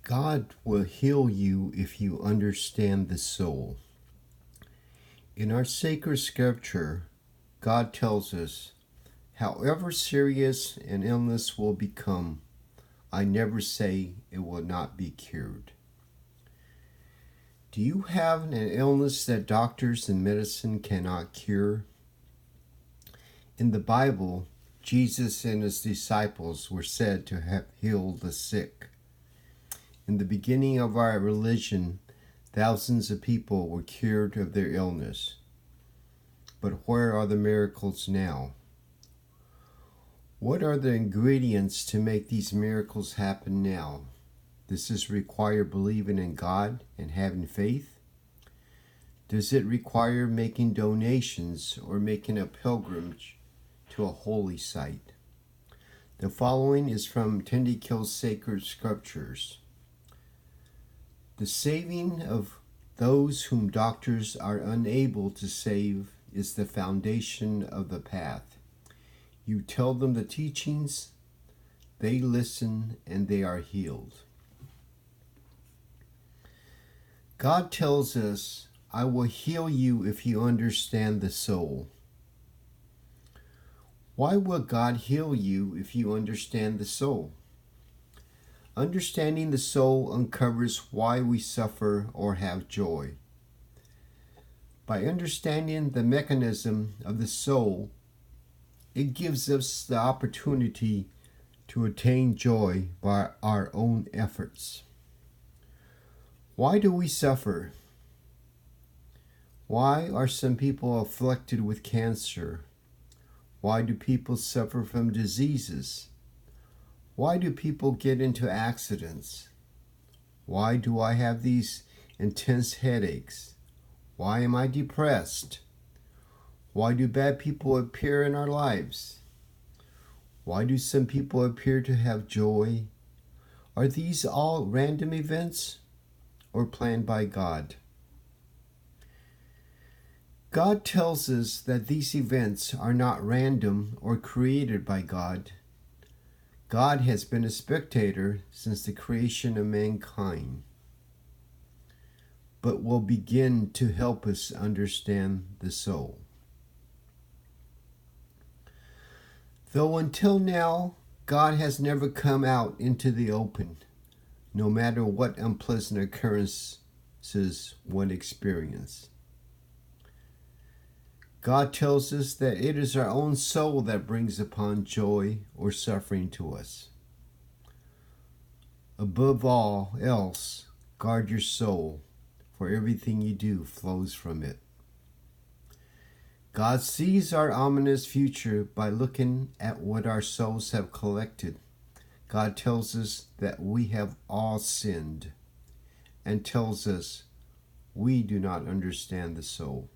God will heal you if you understand the soul. In our sacred scripture, God tells us, however serious an illness will become, I never say it will not be cured. Do you have an illness that doctors and medicine cannot cure? In the Bible, Jesus and his disciples were said to have healed the sick. In the beginning of our religion, thousands of people were cured of their illness. But where are the miracles now? What are the ingredients to make these miracles happen now? Does this require believing in God and having faith? Does it require making donations or making a pilgrimage to a holy site? The following is from Tendikil's Sacred Scriptures. The saving of those whom doctors are unable to save is the foundation of the path. You tell them the teachings, they listen, and they are healed. God tells us, I will heal you if you understand the soul. Why will God heal you if you understand the soul? Understanding the soul uncovers why we suffer or have joy. By understanding the mechanism of the soul, it gives us the opportunity to attain joy by our own efforts. Why do we suffer? Why are some people afflicted with cancer? Why do people suffer from diseases? Why do people get into accidents? Why do I have these intense headaches? Why am I depressed? Why do bad people appear in our lives? Why do some people appear to have joy? Are these all random events or planned by God? God tells us that these events are not random or created by God. God has been a spectator since the creation of mankind, but will begin to help us understand the soul. Though until now, God has never come out into the open, no matter what unpleasant occurrences one experiences. God tells us that it is our own soul that brings upon joy or suffering to us. Above all else, guard your soul, for everything you do flows from it. God sees our ominous future by looking at what our souls have collected. God tells us that we have all sinned and tells us we do not understand the soul.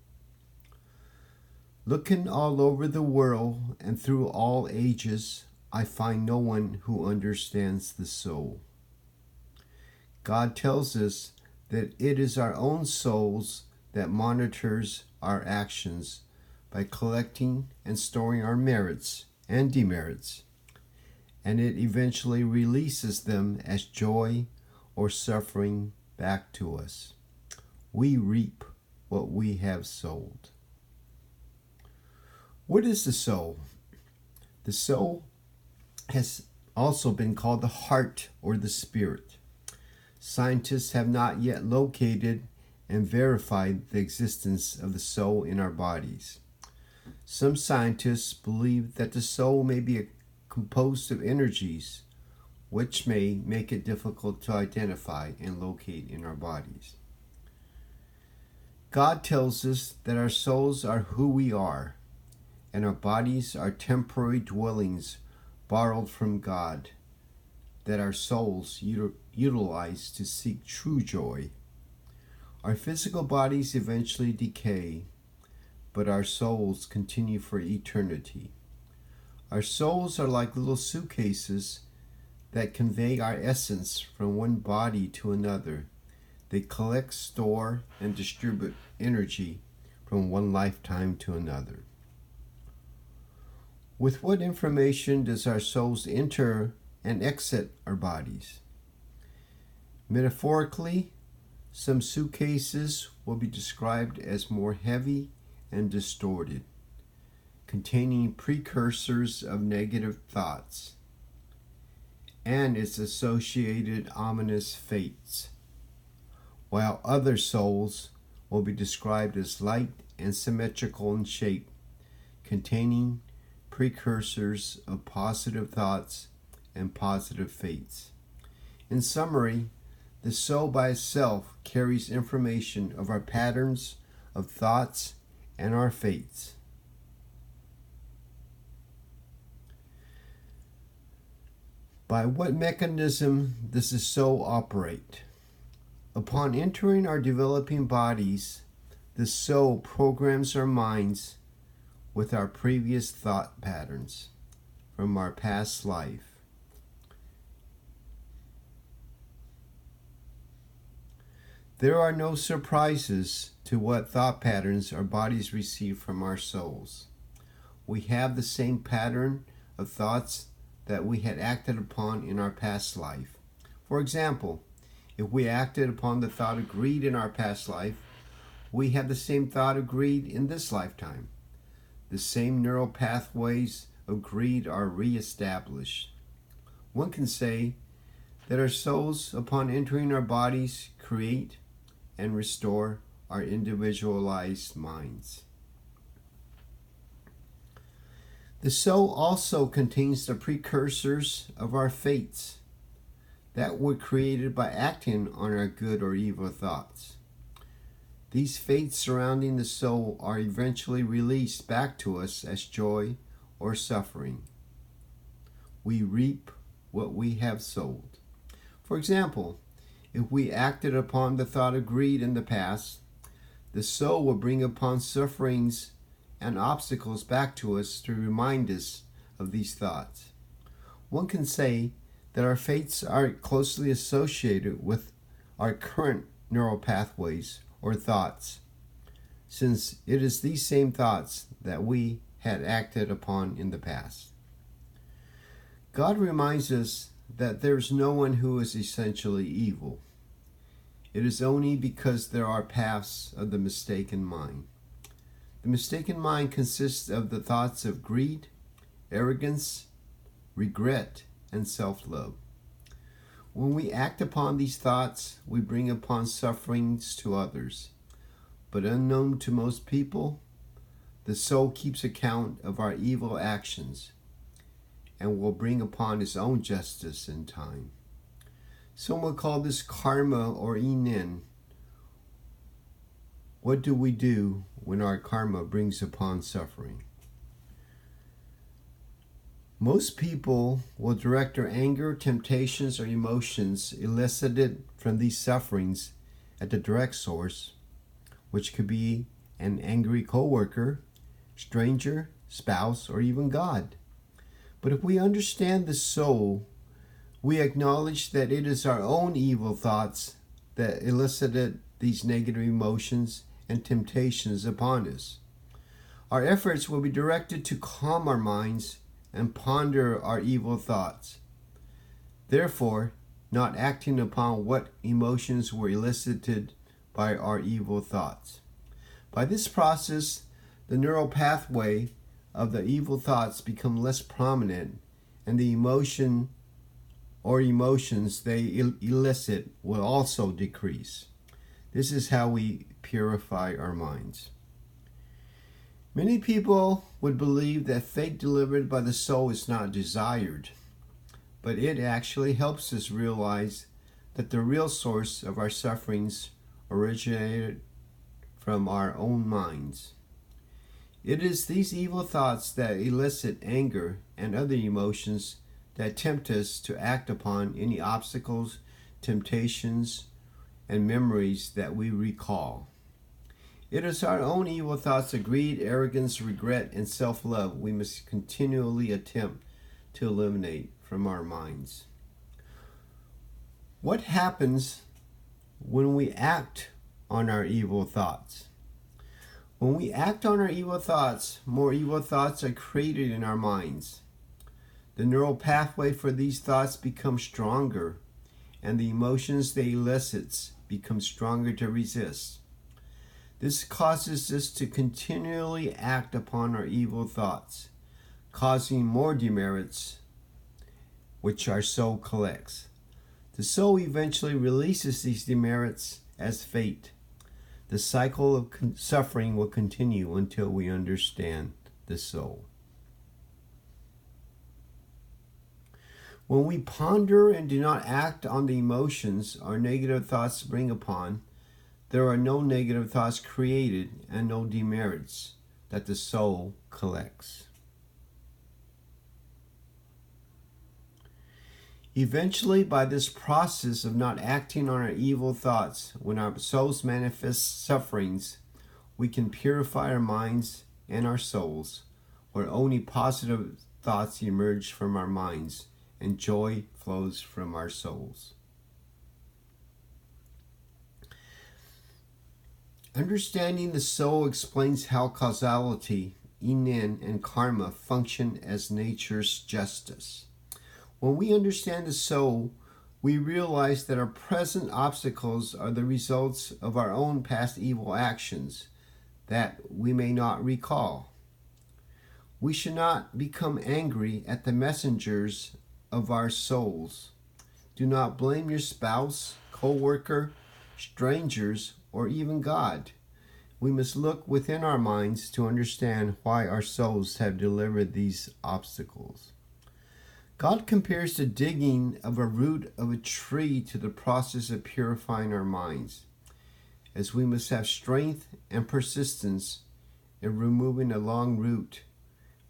Looking all over the world and through all ages, I find no one who understands the soul. God tells us that it is our own souls that monitors our actions by collecting and storing our merits and demerits, and it eventually releases them as joy or suffering back to us. We reap what we have sowed. What is the soul? The soul has also been called the heart or the spirit. Scientists have not yet located and verified the existence of the soul in our bodies. Some scientists believe that the soul may be composed of energies, which may make it difficult to identify and locate in our bodies. God tells us that our souls are who we are, and our bodies are temporary dwellings borrowed from God, that our souls utilize to seek true joy. Our physical bodies eventually decay, but our souls continue for eternity. Our souls are like little suitcases that convey our essence from one body to another. They collect, store, and distribute energy from one lifetime to another. With what information does our souls enter and exit our bodies? Metaphorically, some suitcases will be described as more heavy and distorted, containing precursors of negative thoughts and its associated ominous fates, while other souls will be described as light and symmetrical in shape, containing precursors of positive thoughts and positive fates. In summary, the soul by itself carries information of our patterns of thoughts and our fates. By what mechanism does the soul operate? Upon entering our developing bodies, the soul programs our minds with our previous thought patterns from our past life. There are no surprises to what thought patterns our bodies receive from our souls. We have the same pattern of thoughts that we had acted upon in our past life. For example, if we acted upon the thought of greed in our past life, we have the same thought of greed in this lifetime. The same neural pathways of greed are reestablished. One can say that our souls, upon entering our bodies, create and restore our individualized minds. The soul also contains the precursors of our fates that were created by acting on our good or evil thoughts. These fates surrounding the soul are eventually released back to us as joy or suffering. We reap what we have sowed. For example, if we acted upon the thought of greed in the past, the soul will bring upon sufferings and obstacles back to us to remind us of these thoughts. One can say that our fates are closely associated with our current neural pathways or thoughts, since it is these same thoughts that we had acted upon in the past. God reminds us that there is no one who is essentially evil. It is only because there are paths of the mistaken mind. The mistaken mind consists of the thoughts of greed, arrogance, regret, and self-love. When we act upon these thoughts, we bring upon sufferings to others. But unknown to most people, the soul keeps account of our evil actions and will bring upon its own justice in time. Some will call this karma or inen. What do we do when our karma brings upon suffering? Most people will direct their anger, temptations, or emotions elicited from these sufferings at the direct source, which could be an angry coworker, stranger, spouse, or even God. But if we understand the soul, we acknowledge that it is our own evil thoughts that elicited these negative emotions and temptations upon us. Our efforts will be directed to calm our minds and ponder our evil thoughts. Therefore, not acting upon what emotions were elicited by our evil thoughts. By this process, the neural pathway of the evil thoughts become less prominent, and the emotion or emotions they elicit will also decrease. This is how we purify our minds. Many people would believe that fate delivered by the soul is not desired, but it actually helps us realize that the real source of our sufferings originated from our own minds. It is these evil thoughts that elicit anger and other emotions that tempt us to act upon any obstacles, temptations, and memories that we recall. It is our own evil thoughts of greed, arrogance, regret, and self-love we must continually attempt to eliminate from our minds. What happens when we act on our evil thoughts? When we act on our evil thoughts, more evil thoughts are created in our minds. The neural pathway for these thoughts becomes stronger, and the emotions they elicits become stronger to resist. This causes us to continually act upon our evil thoughts, causing more demerits, which our soul collects. The soul eventually releases these demerits as fate. The cycle of suffering will continue until we understand the soul. When we ponder and do not act on the emotions our negative thoughts bring upon, there are no negative thoughts created and no demerits that the soul collects. Eventually, by this process of not acting on our evil thoughts, when our souls manifest sufferings, we can purify our minds and our souls, where only positive thoughts emerge from our minds and joy flows from our souls. Understanding the soul explains how causality, inen, and karma function as nature's justice. When we understand the soul, we realize that our present obstacles are the results of our own past evil actions that we may not recall. We should not become angry at the messengers of our souls. Do not blame your spouse, co-worker, strangers, or even God. We must look within our minds to understand why our souls have delivered these obstacles. God compares the digging of a root of a tree to the process of purifying our minds, as we must have strength and persistence in removing a long root.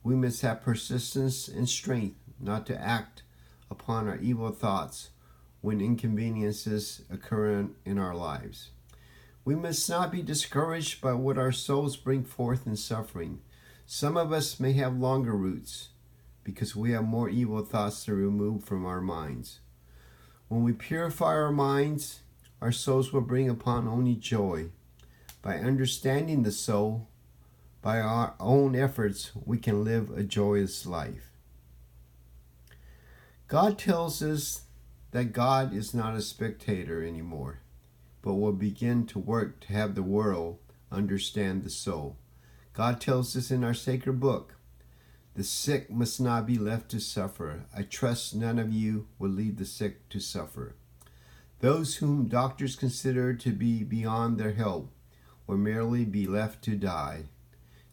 We must have persistence and strength not to act upon our evil thoughts when inconveniences occur in our lives. We must not be discouraged by what our souls bring forth in suffering. Some of us may have longer roots because we have more evil thoughts to remove from our minds. When we purify our minds, our souls will bring upon only joy. By understanding the soul, by our own efforts, we can live a joyous life. God tells us that God is not a spectator anymore, but will begin to work to have the world understand the soul. God tells us in our sacred book, the sick must not be left to suffer. I trust none of you will leave the sick to suffer. Those whom doctors consider to be beyond their help will merely be left to die.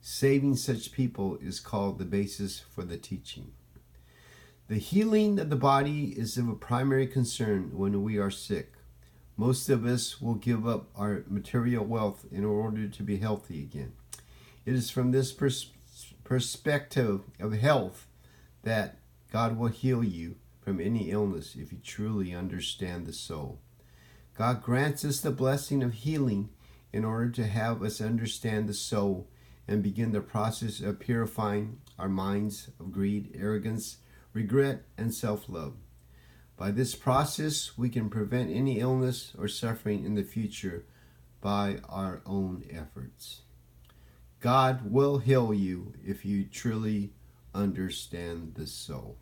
Saving such people is called the basis for the teaching. The healing of the body is of a primary concern when we are sick. Most of us will give up our material wealth in order to be healthy again. It is from this perspective of health that God will heal you from any illness if you truly understand the soul. God grants us the blessing of healing in order to have us understand the soul and begin the process of purifying our minds of greed, arrogance, regret, and self-love. By this process, we can prevent any illness or suffering in the future by our own efforts. God will heal you if you truly understand the soul.